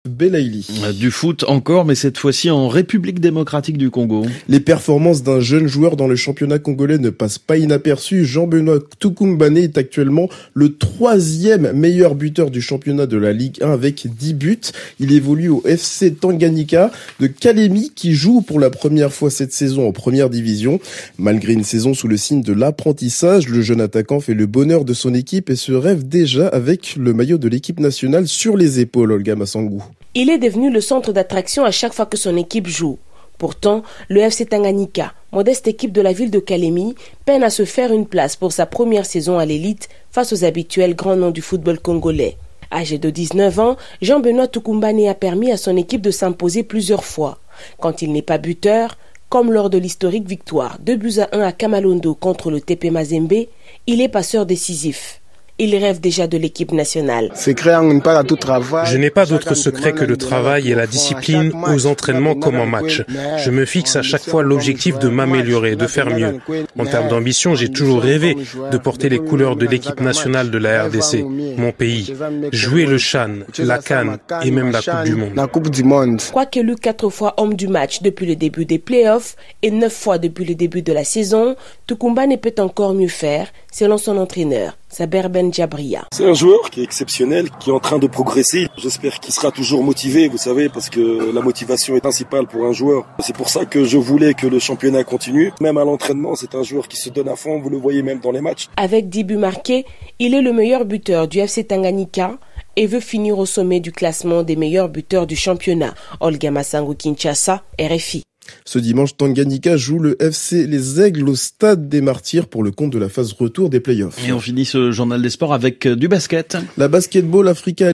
Belaïli. Du foot encore, mais cette fois-ci en République démocratique du Congo. Les performances d'un jeune joueur dans le championnat congolais ne passent pas inaperçues. Jean-Benoît Tukumbane est actuellement le 3e meilleur buteur du championnat de la Ligue 1 avec 10 buts. Il évolue au FC Tanganyika de Kalemi qui joue pour la première fois cette saison en première division. Malgré une saison sous le signe de l'apprentissage, le jeune attaquant fait le bonheur de son équipe et se rêve déjà avec le maillot de l'équipe nationale sur les épaules, Olga Massangou. Il est devenu le centre d'attraction à chaque fois que son équipe joue. Pourtant, le FC Tanganyika, modeste équipe de la ville de Kalemi, peine à se faire une place pour sa première saison à l'élite face aux habituels grands noms du football congolais. Âgé de 19 ans, Jean-Benoît Tukumbane a permis à son équipe de s'imposer plusieurs fois. Quand il n'est pas buteur, comme lors de l'historique victoire 2-1 à Kamalondo contre le TP Mazembe, il est passeur décisif. Il rêve déjà de l'équipe nationale. Je n'ai pas d'autre secret que le travail et la discipline aux entraînements comme en match. Je me fixe à chaque fois l'objectif de m'améliorer, de faire mieux. En termes d'ambition, j'ai toujours rêvé de porter les couleurs de l'équipe nationale de la RDC, mon pays. Jouer le CHAN, la CAN et même la Coupe du Monde. Quoiqu'élu 4 fois homme du match depuis le début des playoffs et 9 fois depuis le début de la saison, Tukumbane peut encore mieux faire, selon son entraîneur, Saber Ben Djabria. C'est un joueur qui est exceptionnel, qui est en train de progresser. J'espère qu'il sera toujours motivé, vous savez, parce que la motivation est principale pour un joueur. C'est pour ça que je voulais que le championnat continue. Même à l'entraînement, c'est un joueur qui se donne à fond, vous le voyez même dans les matchs. Avec 10 buts marqués, il est le meilleur buteur du FC Tanganyika et veut finir au sommet du classement des meilleurs buteurs du championnat. Olga Massangou, Kinshasa, RFI. Ce dimanche, Tanganyika joue le FC Les Aigles au Stade des Martyrs pour le compte de la phase retour des playoffs. Et on finit ce journal des sports avec du basket. La Basketball Africa